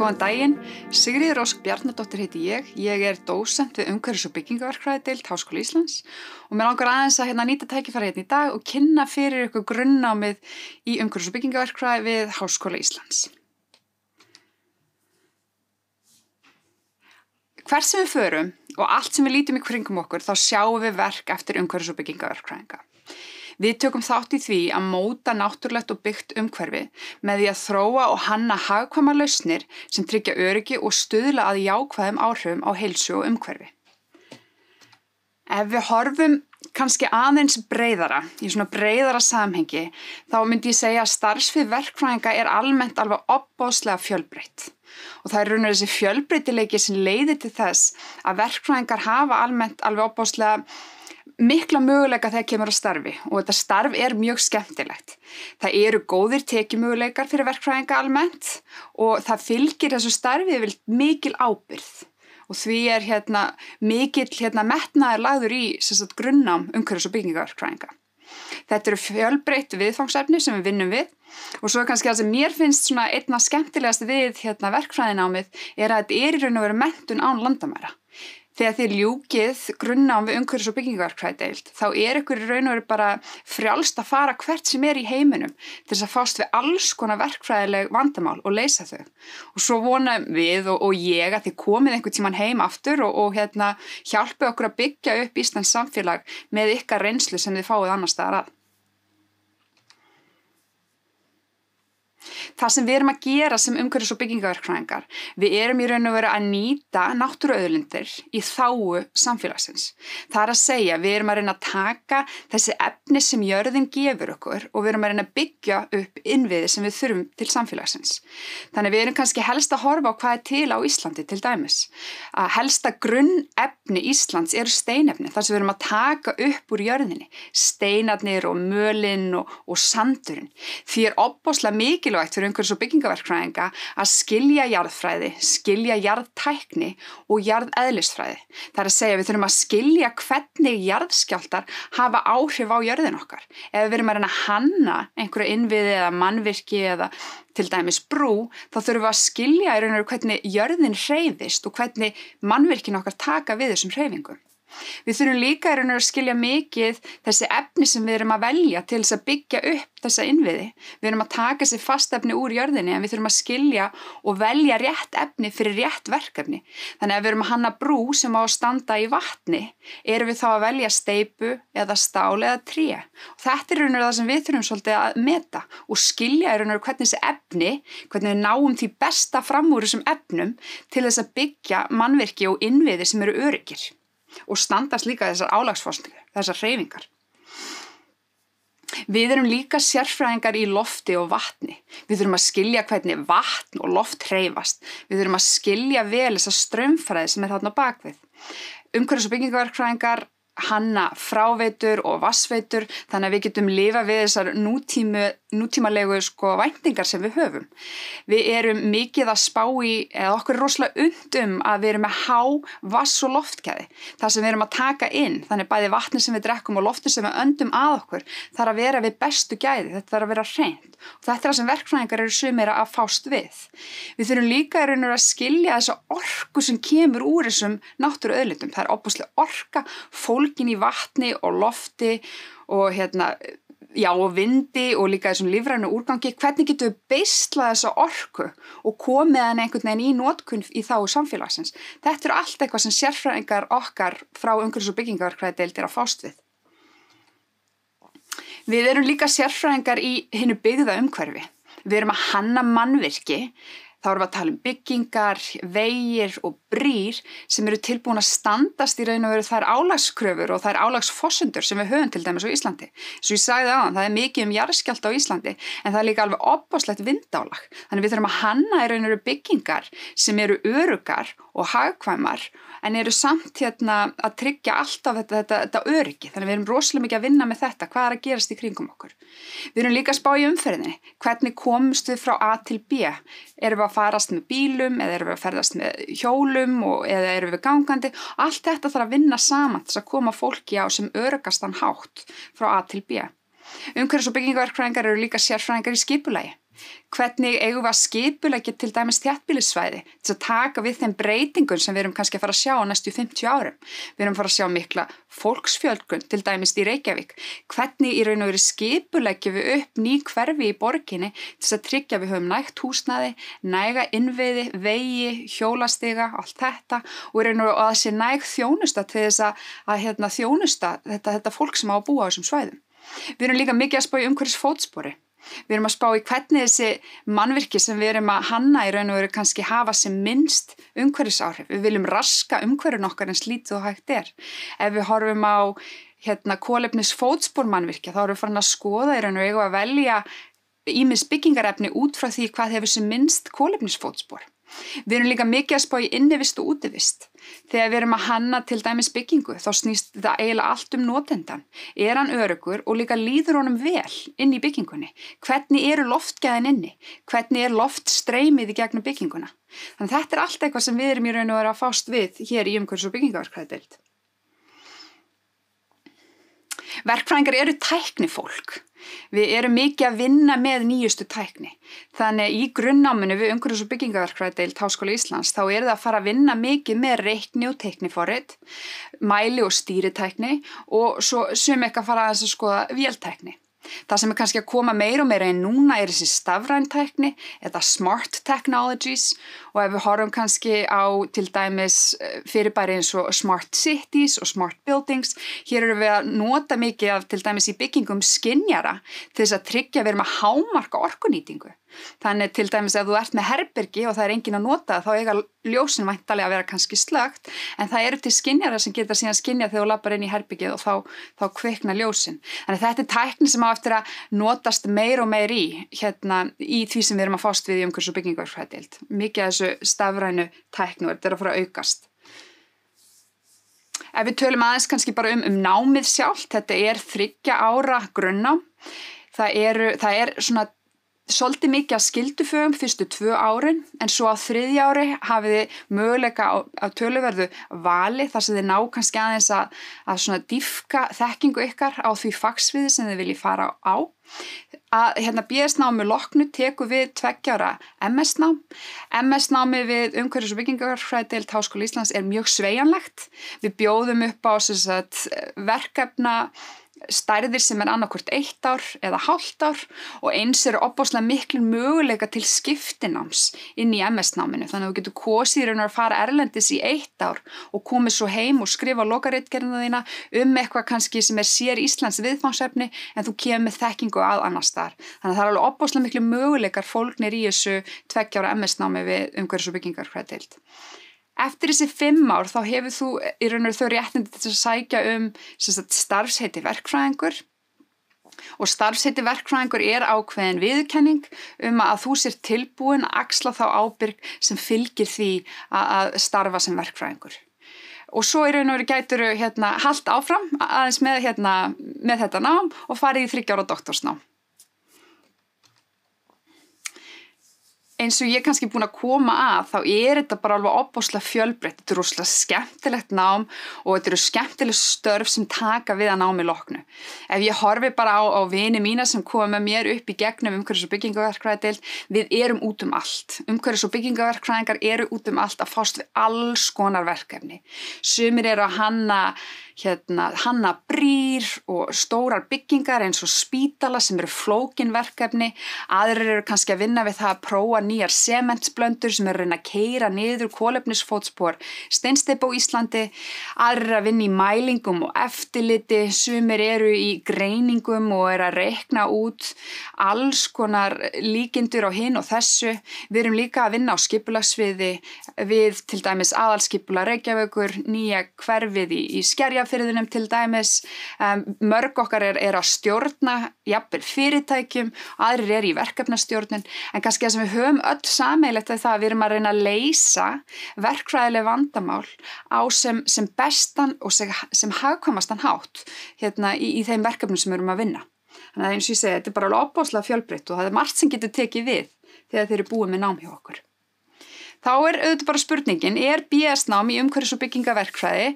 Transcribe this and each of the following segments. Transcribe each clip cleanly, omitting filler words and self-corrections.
Góðan daginn, Sigríður Ósk Bjarnadóttir heiti ég dósent við umhverfis- og byggingaverkfræðideild Háskóla Íslands og mér langar aðeins að nýta tækifærið í dag og kynna fyrir ykkur grunnnámið í umhverfis- og byggingaverkfræði við Háskóla Íslands. Hvert sem við förum og allt sem við lítum í kringum okkur þá sjáum við verk eftir umhverfis- og byggingaverkfræðinga. Við tökum þátt í því að móta náttúrulegt og byggt umhverfi með því að þróa og hanna hagkvæmar lausnir sem tryggja öryggi og stuðla að jákvæðum áhrifum á heilsu og umhverfi. Ef við horfum kannski aðeins breiðara, í svona breiðara samhengi, þá myndi ég segja að starfsvið verkfræðinga almennt alveg ofboðslega fjölbreytt. Og það raunar þessi fjölbreytileiki sem leiðir til þess að verkfræðingar hafa almennt alveg ofboðslega mikla möguleika þegar kemur að starfi og þetta starf mjög skemmtilegt. Það eru góðir tekjumöguleikar fyrir verkfræðinga almennt og það fylgir þessu starfi mikil ábyrgð og því mikill metnaður lagður í grunnnám umhverfis- og byggingaverkfræðinga. Þetta eru fjölbreytt viðfangsefni sem við vinnum við og svo kannski það sem mér finnst einna skemmtilegast við verkfræðinámið að þetta í raun og veru menntun án landamæra. Þegar þið ljúkið grunnnám við umhverfis- og byggingaverkfræðideild þá ykkur í raun og veru bara frjálst að fara hvert sem í heiminum til þess að fást við alls konar verkfræðileg vandamál og leysa þau. Og svo vonum við og ég að þið komið einhvern tímann heim aftur og hjálpið okkur að byggja upp íslenskt samfélag með ykkar reynslu sem þið fáið annars staðar að. Það sem við erum að gera sem umhverfis- og byggingaverkfræðingar, við í raun og veru að nýta náttúruauðlindir í þágu samfélagsins. Það að segja, við erum að reyna að taka þessi efni sem jörðin gefur okkur og við erum að reyna að byggja upp innviði sem við þurfum til samfélagsins. Þannig við erum kannski helst að horfa á hvað til á Íslandi til dæmis. Að helsta grunnefni Íslands eru steinefni, þar sem við erum að taka upp úr jörðinni, steinarnir og mölin og sandurinn. Því ofboðslega mikilvægt fyrir umhverfis- og byggingaverkfræðinga að skilja jarðfræði, skilja jarðtækni og jarðeðlisfræði. Það að segja við þurfum að skilja hvernig jarðskjálftar hafa áhrif á jörðin okkar. Ef við erum að reyna að hanna einhverja innviði eða mannvirki eða til dæmis brú, þá þurfum við að skilja í raun og veru hvernig jörðin hreyfist og hvernig mannvirkin okkar taka við þessum hreyfingum. Við þurfum líka í raun og veru að skilja mikið þessi efni sem við erum að velja til þess að byggja upp þessa innviði. Við erum að taka þessi fastefni úr jörðinni en við þurfum að skilja og velja rétt efni fyrir rétt verkefni. Þannig að ef við erum að hanna brú sem á að standa í vatni, erum við þá að velja steypu eða stál eða tré. Og þetta í raun og veru það sem við þurfum svolítið að meta og skilja í raun og veru hvernig þessi efni, hvernig við náum því besta fram úr þessum efnum til þess að byggja mannvirki og innviði sem eru öruggir. Og standast líka þessar álagsforskningar, þessar hreyfingar. Við erum líka sérfræðingar í lofti og vatni. Við þurfum að skilja hvernig vatn og loft hreyfast. Við þurfum að skilja vel þessa straumfræði sem þarna á bakvið. Umhverfis- og byggingaverkfræðingar hanna fráveitur og vatnsveitur þannig að við getum lifað við þessar nútímalegu væntingar sem við höfum. Við erum mikið að spá í, eða okkur rosalega að við erum með há vatns- og loftgæði. Það sem við erum að taka inn, þannig bæði vatni sem við drekkum og lofti sem við öndum að okkur, þarf að vera við bestu gæði, þetta þarf að vera hreint. Og þetta það sem verkfræðingar eru sumir að fást við. Við þurfum líka í raun og veru að skilja þessa orku sem kemur úr þessum náttúruauðlindum. Það ofboðsleg orka fólgin í vatni og lofti og og vindi og líka þessum lífrænu úrgangi. Hvernig getum við beislað þessa orku og komið hann einhvern veginn í notkun í þágu samfélagsins? Þetta allt eitthvað sem sérfræðingar okkar frá umhverfis- og byggingaverkfræðideild að fást við. Við erum líka sérfræðingar í hinu byggða umhverfi. Við erum að hanna mannvirki. Þá erum við að tala byggingar, vegir og brýr sem eru tilbúin að standast í raun og veru þær álagskröfur og þær álagsforsendur sem við höfum til dæmis á Íslandi. Svo ég sagði áðan, það mikið jarðskjálfta á Íslandi en það líka alveg ofboðslegt vindálag. Þannig við þurfum að hanna í raun og veru byggingar sem eru öruggar og hagkvæmar en eru samt að tryggja alltaf þetta öryggi. Þannig við erum rosalega mikið að vinna með þetta, hvað að gerast í kringum okkur. Við erum líka að spá í umferðinni, hvernig komumst við frá A til B? Erum við að farast með bílum eða erum við að ferðast með hjólum eða erum við gangandi? Allt þetta þarf að vinna saman til að koma fólki á sem öruggastan hátt frá A til B. Umhverfis- og byggingaverkfræðingar eru líka sérfræðingar í skipulagi. Hvernig eigum við að skipuleggja til dæmis þéttbýlissvæði til að taka við þeim breytingum sem við erum kannski að fara að sjá á næstu 50 árum. Við erum að fara að sjá mikla fólksfjölgun til dæmis í Reykjavík. Hvernig í raun og veru skipuleggjum við upp ný hverfi í borginni til að tryggja við höfum nægt húsnæði, næga innviði, vegi, hjólastiga, allt þetta og í raun og að það sé næg þjónusta til þess að þjónusta þetta fólk sem á að búa á þessum svæðum. Við erum líka mikið að spá í umhverfisfótspori. Við erum að spá í hvernig þessi mannvirki sem við erum að hanna í raun og veru kannski hafa sem minnst umhverfisáhrif. Við viljum raska umhverfin okkar eins lítið og hægt er. Ef við horfum á kolefnisfótspor mannvirkja þá erum við farin að skoða í raun og veru að velja ýmis byggingarefni út frá því hvað hefur sem minnst kolefnisfótspor. Við erum líka mikið að spá í innivist og útivist. Þegar við erum að hanna til dæmis byggingu þá snýst þetta eiginlega allt notendan. Er hann öruggur og líka líður honum vel inn í byggingunni? Hvernig eru loftgæðin inni? Hvernig loftstreymið í gegnum bygginguna? Þannig þetta allt eitthvað sem við erum í raun og veru að fást við hér í umhverfis- og byggingaverkfræðideild. Verkfræðingar eru tæknifólk. Við erum mikið að vinna með nýjustu tækni. Þannig í grunnnáminu við umhverfis- og byggingaverkfræðideild Háskóla Íslands þá það að fara að vinna mikið með reikni og teikniforrit, mæli og stýritækni og svo sum ekki að fara að skoða véltækni. Það sem kannski að koma meira og meira inn núna þessi stafræntækni eða smart technologies og ef við horfum kannski á til dæmis fyrirbæri eins og smart cities og smart buildings, hér erum við að nota mikið af til dæmis í byggingum skynjara til þess að tryggja við erum að hámarka orkunýtingu. Þannig til dæmis ef þú ert með herbergi og það enginn að nota þá eiga ljósin væntanlega að vera kannski slökkt en það eru til skynjara sem geta síðan skynjað þegar þú labbar inn í herbergið og þá kvikna ljósin. Þannig þetta tækni sem á eftir að notast meir og meir í því sem við erum að fást við í umhverfis- og byggingaverkfræðideild. Mikið af þessu stafrænu tækni og þetta að fara að aukast. Ef við tölum aðeins kannski bara námið sjálft, þetta 3 ára grunnnám. Það svona svolítið mikið að skyldufögum fyrstu 2 árin en svo á 3. ári hafið þið möguleika á töluverðu vali þar sem þið ná kannski aðeins að svona dýpka þekkingu ykkar á því fagsviði sem þið viljið fara á. BS-námi loknu tekur við 2 ára MS-nám. MS-námi við umhverfis- og byggingaverkfræðideild Háskóla Íslands mjög sveigjanlegt. Við bjóðum upp á verkefna stærðir sem annarkvort 1 ár eða hálft ár og eins eru ofboðslega miklu möguleika til skiptináms inn í MS-náminu. Þannig að þú getur kosið í raun og að fara erlendis í 1 ár og komið svo heim og skrifa lokaritgerðina þína eitthvað kannski sem sér Íslands viðfangsefni en þú kemur með þekkingu að annars staðar. Þannig að það alveg ofboðslega miklu möguleikar fólgnir í þessu 2 ára MS-námi við umhverfis- og byggingaverkfræðideild. Eftir þessi 5 ár þá hefur þú í raun og þau réttindi til að sækja starfsheiti verkfræðingur og starfsheiti verkfræðingur ákveðin viðurkenning að þú sér tilbúin að axla þá ábyrgð sem fylgir því að starfa sem verkfræðingur. Og svo í raun og veru gætirðu haldt áfram aðeins með þetta nám og farið í 3 ára doktorsnám. Eins og ég kannski búin að koma að, þá þetta bara alveg ofboðslega fjölbreytt. Þetta rosalega skemmtilegt nám og þetta eru skemmtileg störf sem taka við að námi loknu. Ef ég horfi bara á vini mína sem koma með mér upp í gegnum umhverfis- og byggingaverkfræðideild, við erum út allt. Umhverfis- og byggingaverkfræðingar eru út allt að fást við alls konar verkefni. Sumir eru að hanna brýr og stórar byggingar eins og spítala sem eru flókin verkefni. Aðrir eru kannski að vinna við það að prófa nýjar sementsblöndur sem eru að reyna að keyra niður kolefnisfótspor steinsteypu á Íslandi. Aðrir eru að vinna í mælingum og eftirliti. Sumir eru í greiningum og eru að reikna út alls konar líkindur á hinn og þessu. Við erum líka að vinna á skipulagssviði við til dæmis aðalskipulag Reykjavíkur, nýja hverfið í Skerjafirðinum til dæmis. Mörg okkar að stjórna jafnvel fyrirtækjum, aðrir í verkefnastjórnin, en kannski það sem við höfum öll sameiginlegt það að við erum að reyna að leysa verkfræðileg vandamál á sem bestan og sem hagkvæmastan hátt í þeim verkefnum sem við erum að vinna. Þannig að eins og ég segi, þetta bara alveg ofboðslega fjölbreytt og það margt sem getur tekið við þegar þeir eru búið með nám hjá okkur. Þá auðvitað bara spurningin, BS-nám í umhverfis- og byggingaverkfræði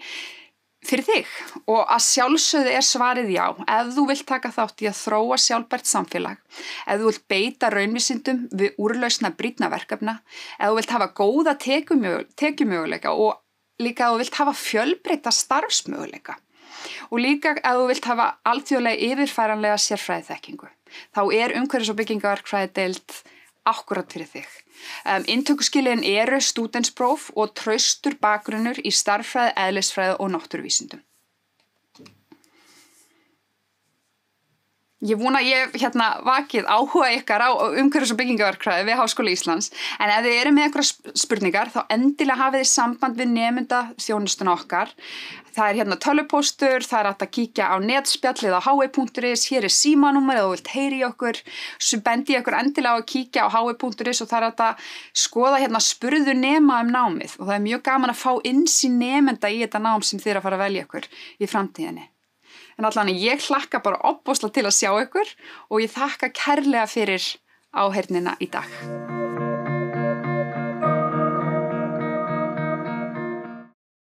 fyrir þig og að sjálfsögðu svarið já. Ef þú vilt taka þátt í að þróa sjálfbært samfélag, ef þú vilt beita raunvísindum við úrlausna brýnna verkefna, ef þú vilt hafa góða tekjumöguleika og líka ef þú vilt hafa fjölbreytta starfsmöguleika og líka ef þú vilt hafa alþjóðlega yfirfæranlega sérfræðiþekkingu, þá umhverfis- og byggingaverkfræðideild akkurat fyrir þig. Inntökuskilyrðin eru stúdentspróf og traustur bakgrunnur í stærðfræði, eðlisfræði og náttúruvísindum. Ég vona að ég vakið áhuga ykkar á umhverfis- og byggingaverkfræði við Háskóla Íslands, en ef þið eru með einhverjar spurningar þá endilega hafið þið samband við nemenda þjónustuna okkar. Það tölvupóstur, það hægt að kíkja á netspjallið á hi.is, hér símanúmer ef þú vilt heyri í okkur, svo bendi ég ykkur endilega á að kíkja á hi.is og það hægt að skoða spurðu nema námið og það mjög gaman að fá innsýn nemenda í þetta nám sem þið að fara að velja ykkur í framtíðinni. En allan ég hlakka bara ofboðslega til að sjá ykkur og ég þakka kærlega fyrir áheyrnina í dag.